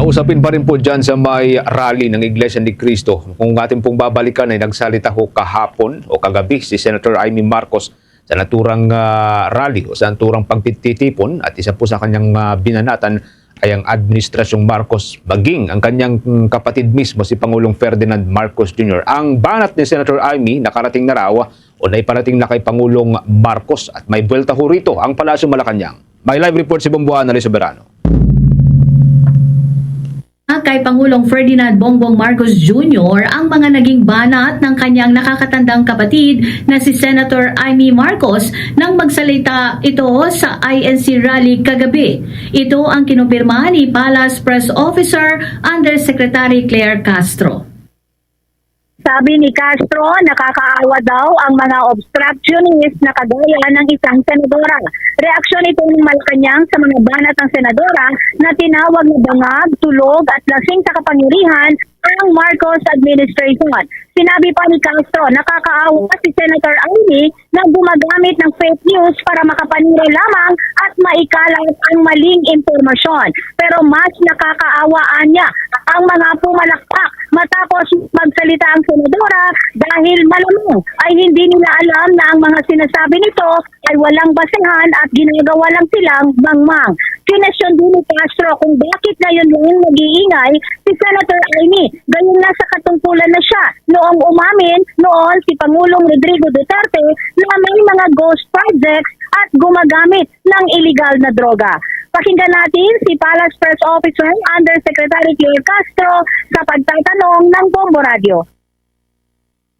Usapin pa rin po dyan sa may rally ng Iglesia ni Cristo. Kung ating pong babalikan ay nagsalita ho kahapon o kagabi si Senator Amy Marcos sa naturang rally o sa naturang pagtitipon at isa po sa kanyang binanatan ay ang Administrasyong Marcos maging ang kanyang kapatid mismo si Pangulong Ferdinand Marcos Jr. Ang banat ni Senator Amy nakarating na raw o naiparating na kay Pangulong Marcos at may buwelta ho rito ang Palasyo Malacanang. May live report si Bomboana Lee Soberano. Kay Pangulong Ferdinand Bongbong Marcos Jr. ang mga naging banat ng kanyang nakakatandang kapatid na si Senator Amy Marcos nang magsalita ito sa INC rally kagabi. Ito ang kinumpirma ni Palace Press Officer Undersecretary Claire Castro. Sabi ni Castro, nakakaawa daw ang mga obstructionist na kagaya ng isang senadora. Reaksyon ito ng Malacanang sa mga banat ng senadora na tinawag na bangag, tulog at lasing sa kapangyarihan ang Marcos administration. Sinabi pa ni Castro, nakakaawa si Senator Amy na gumagamit ng fake news para makapanira lamang at maikalat ang maling impormasyon. Pero mas nakakaawaan niya ang mga pumalakpak matapos magsalita ang senadora dahil malamang ay hindi nila alam na ang mga sinasabi nito ay walang basehan at ginagawa lang silang mangmang. Kinasyon din ni Castro kung bakit ngayon lang nag-iingay si Senator Amy. Ganyan na sa katungkulan na siya noong umamin noon si Pangulong Rodrigo Duterte na may mga ghost projects at gumagamit ng illegal na droga. Pakinggan natin si Palace Press Officer Undersecretary Claire Castro sa pagtatanong ng Bombo Radio.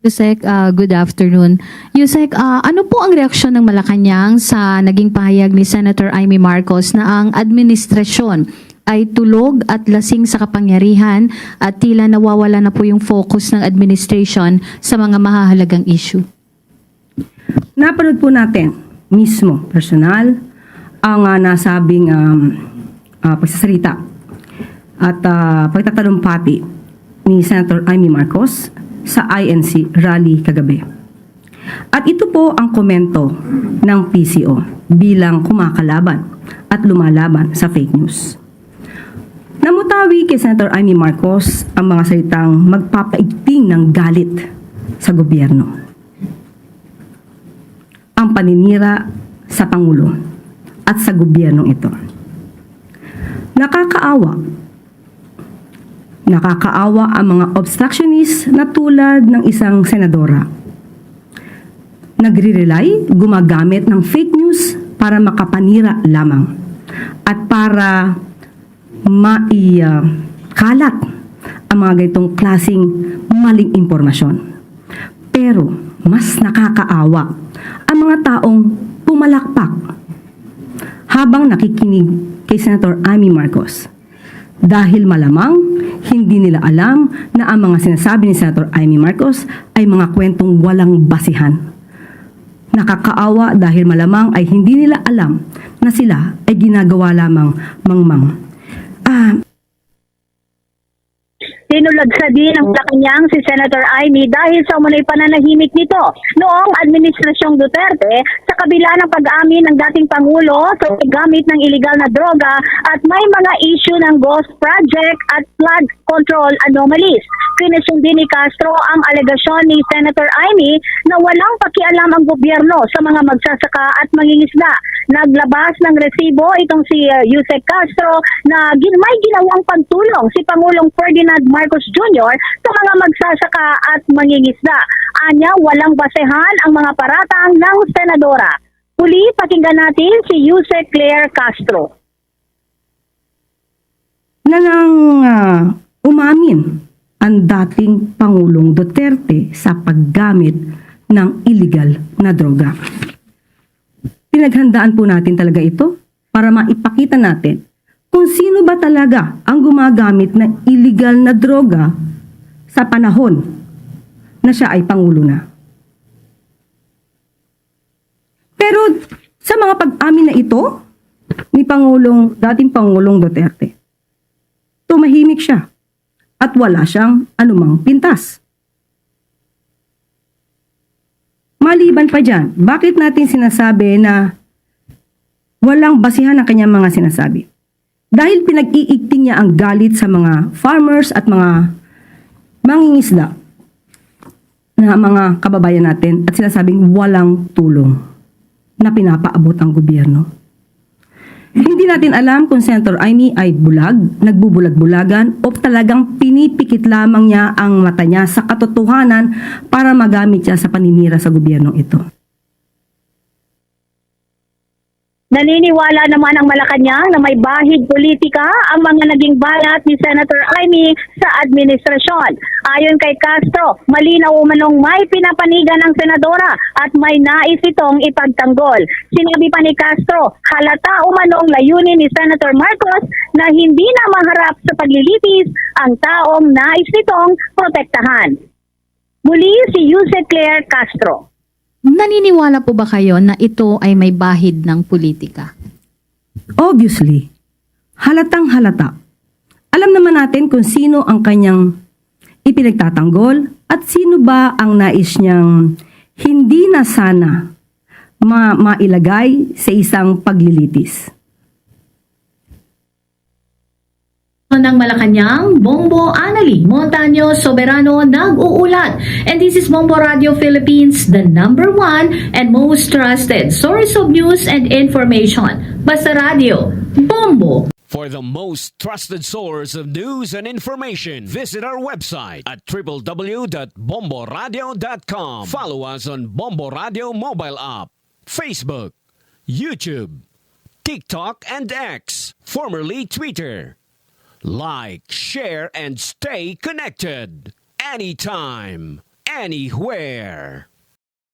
Yusek, good afternoon. Yusek, ano po ang reaksyon ng Malacanang sa naging pahayag ni Senator Amy Marcos na ang administrasyon ay tulog at lasing sa kapangyarihan at tila nawawala na po yung focus ng administration sa mga mahahalagang issue? Napanood po natin mismo, personal, ang nasabing pagsasalita at pagtatalumpati ni Senator Amy Marcos sa INC rally kagabi. At ito po ang komento ng PCO bilang kumakalaban at lumalaban sa fake news. Namutawi kay Senator Amy Marcos ang mga salitang magpapaigting ng galit sa gobyerno. Ang paninira sa Pangulo at sa gobyernong ito. Nakakaawa ang mga obstructionist na tulad ng isang senadora. Nagre-rely, gumagamit ng fake news para makapanira lamang at para kalat ang mga ganitong klaseng maling impormasyon. Pero mas nakakaawa ang mga taong pumalakpak habang nakikinig kay Senator Amy Marcos. Dahil malamang hindi nila alam na ang mga sinasabi ni Senator Amy Marcos ay mga kwentong walang basihan. Nakakaawa dahil malamang ay hindi nila alam na sila ay ginagawa lamang mangmang. Tinulagsa din ng Malacanang si Senator Amy dahil sa umunay pananahimik nito noong Administrasyong Duterte sa kabila ng pag-amin ng dating Pangulo sa paggamit ng iligal na droga at may mga issue ng ghost project at flood control anomalies. Kinasyon din ni Castro ang alegasyon ni Senator Amy na walang pakialam ang gobyerno sa mga magsasaka at mangingisda. Naglabas ng resibo itong si Yusek Castro na may ginawang pagtulong si Pangulong Ferdinand Marcos Jr. sa mga magsasaka at mangingisda. Anya, walang basehan ang mga paratang ng senadora. Huli, pakinggan natin si Yusek Claire Castro. Umamin ang dating Pangulong Duterte sa paggamit ng illegal na droga. Pinaghandaan po natin talaga ito para maipakita natin kung sino ba talaga ang gumagamit ng illegal na droga sa panahon na siya ay Pangulo na. Pero sa mga pag-amin na ito ni dating Pangulong Duterte, tumahimik siya at wala siyang anumang pintas. Maliban pa dyan, bakit natin sinasabi na walang basihan ang kanyang mga sinasabi? Dahil pinag-iigting niya ang galit sa mga farmers at mga mangingisda na mga kababayan natin at sinasabing walang tulong na pinapaabot ang gobyerno. Hindi natin alam kung Senator Amy ay bulag, nagbubulag-bulagan o talagang pinipikit lamang niya ang mata niya sa katotohanan para magamit siya sa paninira sa gobyernong ito. Naniniwala naman ang Malacanang na may bahid politika ang mga naging banat ni Senator Amy sa administrasyon. Ayon kay Castro, malinaw umanong may pinapanigan ng senadora at may nais itong ipagtanggol. Sinabi pa ni Castro, halata umanong layunin ni Senator Marcos na hindi na maharap sa paglilitis ang taong nais nitong protektahan. Muli si Yuse Claire Castro. Naniniwala po ba kayo na ito ay may bahid ng politika? Obviously, halatang halata. Alam naman natin kung sino ang kanyang ipinagtatanggol at sino ba ang nais niyang hindi na sana mailagay sa isang paglilitis. Ng Malacanang, Bombo Anali Montaño Soberano nag-uulat. And this is Bombo Radio Philippines, the #1 and most trusted source of news and information. Basta Radio, Bombo. For the most trusted source of news and information, visit our website at www.bomboradio.com. Follow us on Bombo Radio mobile app, Facebook, YouTube, TikTok, and X, formerly Twitter. Like, share, and stay connected. Anytime, anywhere.